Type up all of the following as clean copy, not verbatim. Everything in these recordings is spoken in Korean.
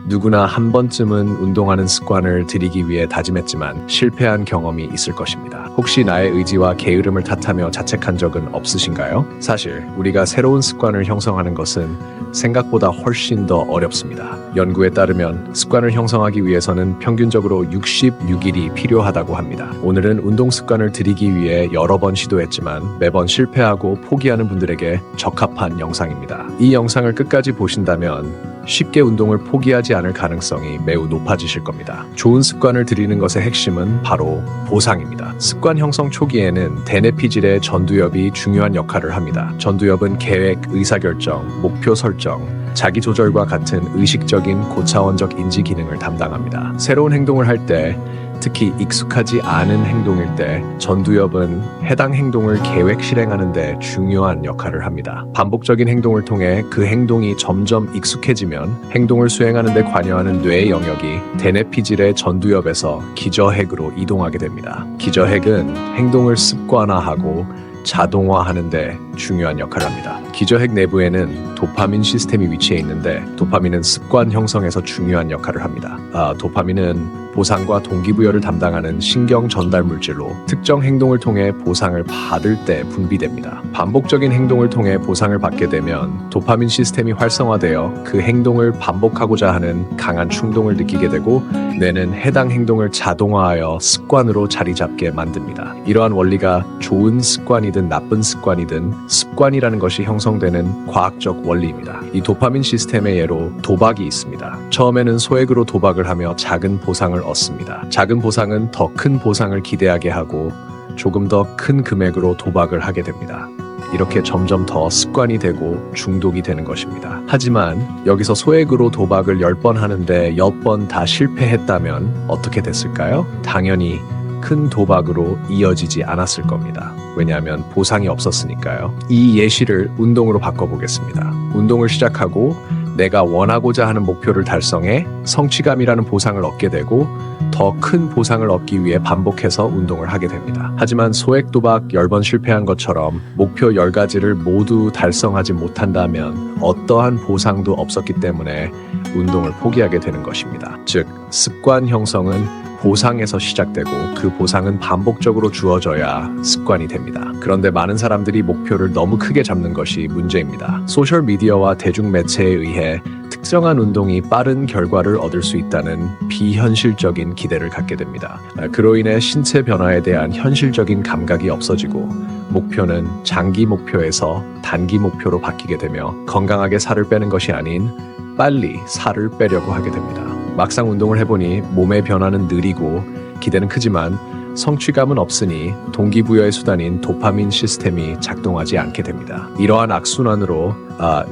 누구나 한 번쯤은 운동하는 습관을 들이기 위해 다짐했지만 실패한 경험이 있을 것입니다. 혹시 나의 의지와 게으름을 탓하며 자책한 적은 없으신가요? 사실 우리가 새로운 습관을 형성하는 것은 생각보다 훨씬 더 어렵습니다. 연구에 따르면 습관을 형성하기 위해서는 평균적으로 66일이 필요하다고 합니다. 오늘은 운동 습관을 들이기 위해 여러 번 시도했지만 매번 실패하고 포기하는 분들에게 적합한 영상입니다. 이 영상을 끝까지 보신다면 쉽게 운동을 포기하지 않을 가능성이 매우 높아지실 겁니다. 좋은 습관을 들이는 것의 핵심은 바로 보상입니다. 습관 형성 초기에는 대뇌 피질의 전두엽이 중요한 역할을 합니다. 전두엽은 계획, 의사결정, 목표 설정, 자기 조절과 같은 의식적인 고차원적 인지 기능을 담당합니다. 새로운 행동을 할 때, 특히 익숙하지 않은 행동일 때 전두엽은 해당 행동을 계획 실행하는 데 중요한 역할을 합니다. 반복적인 행동을 통해 그 행동이 점점 익숙해지면 행동을 수행하는 데 관여하는 뇌의 영역이 대뇌 피질의 전두엽에서 기저핵으로 이동하게 됩니다. 기저핵은 행동을 습관화하고 자동화하는 데 중요한 역할을 합니다. 기저핵 내부에는 도파민 시스템이 위치해 있는데 도파민은 습관 형성에서 중요한 역할을 합니다. 도파민은 보상과 동기부여를 담당하는 신경 전달 물질로 특정 행동을 통해 보상을 받을 때 분비됩니다. 반복적인 행동을 통해 보상을 받게 되면 도파민 시스템이 활성화되어 그 행동을 반복하고자 하는 강한 충동을 느끼게 되고 뇌는 해당 행동을 자동화하여 습관으로 자리 잡게 만듭니다. 이러한 원리가 좋은 습관이든 나쁜 습관이든 습관이라는 것이 형성되는 과학적 원리입니다. 이 도파민 시스템의 예로 도박이 있습니다. 처음에는 소액으로 도박을 하며 작은 보상을 얻습니다. 작은 보상은 더 큰 보상을 기대하게 하고 조금 더 큰 금액으로 도박을 하게 됩니다. 이렇게 점점 더 습관이 되고 중독이 되는 것입니다. 하지만 여기서 소액으로 도박을 10번 하는데 10번 다 실패했다면 어떻게 됐을까요? 당연히 큰 도박으로 이어지지 않았을 겁니다. 왜냐하면 보상이 없었으니까요. 이 예시를 운동으로 바꿔보겠습니다. 운동을 시작하고 내가 원하고자 하는 목표를 달성해 성취감이라는 보상을 얻게 되고 더 큰 보상을 얻기 위해 반복해서 운동을 하게 됩니다. 하지만 소액 도박 10번 실패한 것처럼 목표 10가지를 모두 달성하지 못한다면 어떠한 보상도 없었기 때문에 운동을 포기하게 되는 것입니다. 즉, 습관 형성은 보상에서 시작되고 그 보상은 반복적으로 주어져야 습관이 됩니다. 그런데 많은 사람들이 목표를 너무 크게 잡는 것이 문제입니다. 소셜미디어와 대중매체에 의해 특정한 운동이 빠른 결과를 얻을 수 있다는 비현실적인 기대를 갖게 됩니다. 그로 인해 신체 변화에 대한 현실적인 감각이 없어지고 목표는 장기 목표에서 단기 목표로 바뀌게 되며 건강하게 살을 빼는 것이 아닌 빨리 살을 빼려고 하게 됩니다. 막상 운동을 해보니 몸의 변화는 느리고 기대는 크지만 성취감은 없으니 동기부여의 수단인 도파민 시스템이 작동하지 않게 됩니다. 이러한 악순환으로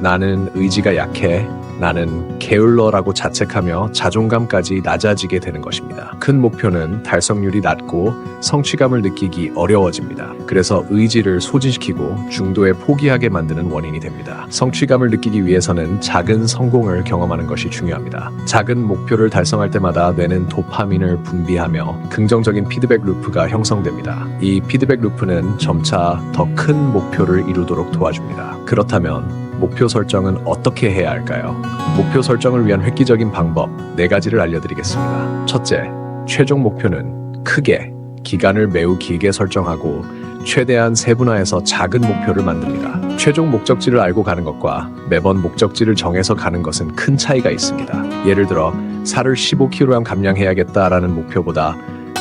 나는 의지가 약해, 나는 게을러라고 자책하며 자존감까지 낮아지게 되는 것입니다. 큰 목표는 달성률이 낮고 성취감을 느끼기 어려워집니다. 그래서 의지를 소진시키고 중도에 포기하게 만드는 원인이 됩니다. 성취감을 느끼기 위해서는 작은 성공을 경험하는 것이 중요합니다. 작은 목표를 달성할 때마다 뇌는 도파민을 분비하며 긍정적인 피드백 루프가 형성됩니다. 이 피드백 루프는 점차 더 큰 목표를 이루도록 도와줍니다. 그렇다면 목표 설정은 어떻게 해야 할까요? 목표 설정을 위한 획기적인 방법 4가지를 알려드리겠습니다. 첫째, 최종 목표는 크게, 기간을 매우 길게 설정하고 최대한 세분화해서 작은 목표를 만듭니다. 최종 목적지를 알고 가는 것과 매번 목적지를 정해서 가는 것은 큰 차이가 있습니다. 예를 들어 살을 15kg 감량해야겠다라는 목표보다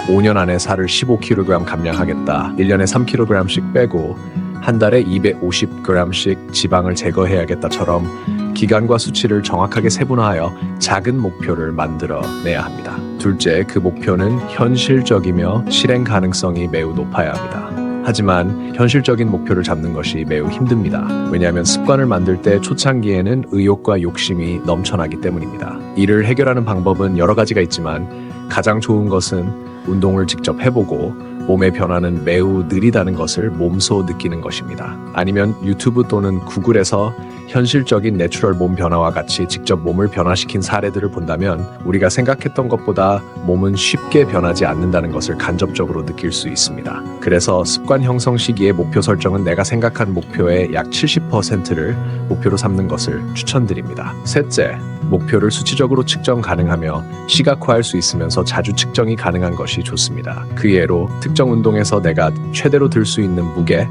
5년 안에 살을 15kg 감량하겠다, 1년에 3kg씩 빼고 한 달에 250g씩 지방을 제거해야겠다처럼 기간과 수치를 정확하게 세분화하여 작은 목표를 만들어내야 합니다. 둘째, 그 목표는 현실적이며 실행 가능성이 매우 높아야 합니다. 하지만 현실적인 목표를 잡는 것이 매우 힘듭니다. 왜냐하면 습관을 만들 때 초창기에는 의욕과 욕심이 넘쳐나기 때문입니다. 이를 해결하는 방법은 여러 가지가 있지만 가장 좋은 것은 운동을 직접 해보고 몸의 변화는 매우 느리다는 것을 몸소 느끼는 것입니다. 아니면 유튜브 또는 구글에서 현실적인 내추럴 몸 변화와 같이 직접 몸을 변화시킨 사례들을 본다면 우리가 생각했던 것보다 몸은 쉽게 변하지 않는다는 것을 간접적으로 느낄 수 있습니다. 그래서 습관 형성 시기의 목표 설정은 내가 생각한 목표의 약 70%를 목표로 삼는 것을 추천드립니다. 셋째, 목표를 수치적으로 측정 가능하며 시각화할 수 있으면서 자주 측정이 가능한 것이 좋습니다. 그 예로 특정 운동에서 내가 최대로 들 수 있는 무게,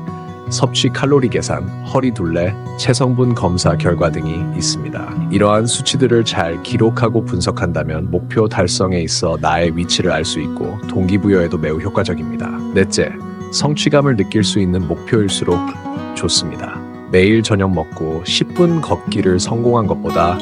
섭취 칼로리 계산, 허리 둘레, 체성분 검사 결과 등이 있습니다. 이러한 수치들을 잘 기록하고 분석한다면 목표 달성에 있어 나의 위치를 알 수 있고 동기부여에도 매우 효과적입니다. 넷째, 성취감을 느낄 수 있는 목표일수록 좋습니다. 매일 저녁 먹고 10분 걷기를 성공한 것보다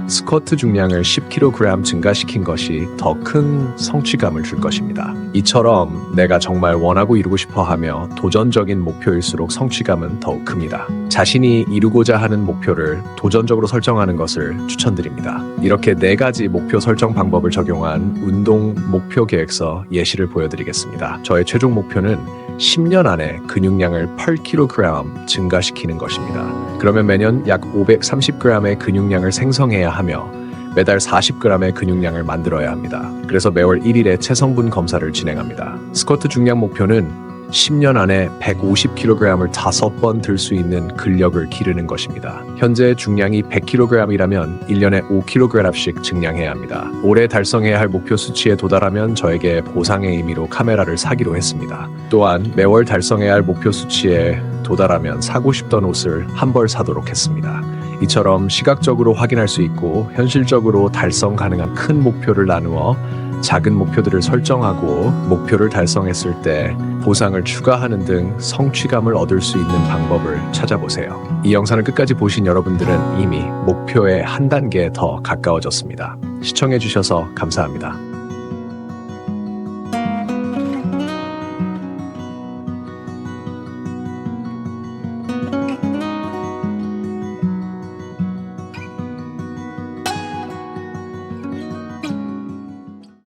스쿼트 중량을 10kg 증가시킨 것이 더 큰 성취감을 줄 것입니다. 이처럼 내가 정말 원하고 이루고 싶어 하며 도전적인 목표일수록 성취감은 더욱 큽니다. 자신이 이루고자 하는 목표를 도전적으로 설정하는 것을 추천드립니다. 이렇게 4가지 목표 설정 방법을 적용한 운동 목표 계획서 예시를 보여드리겠습니다. 저의 최종 목표는 10년 안에 근육량을 8kg 증가시키는 것입니다. 그러면 매년 약 530g의 근육량을 생성해야 하며 매달 40g의 근육량을 만들어야 합니다. 그래서 매월 1일에 체성분 검사를 진행합니다. 스쿼트 중량 목표는 10년 안에 150kg을 5번 들 수 있는 근력을 기르는 것입니다. 현재 중량이 100kg이라면 1년에 5kg씩 증량해야 합니다. 올해 달성해야 할 목표 수치에 도달하면 저에게 보상의 의미로 카메라를 사기로 했습니다. 또한 매월 달성해야 할 목표 수치에 도달하면 사고 싶던 옷을 한 벌 사도록 했습니다. 이처럼 시각적으로 확인할 수 있고 현실적으로 달성 가능한 큰 목표를 나누어 작은 목표들을 설정하고 목표를 달성했을 때 보상을 추가하는 등 성취감을 얻을 수 있는 방법을 찾아보세요. 이 영상을 끝까지 보신 여러분들은 이미 목표에 한 단계 더 가까워졌습니다. 시청해주셔서 감사합니다.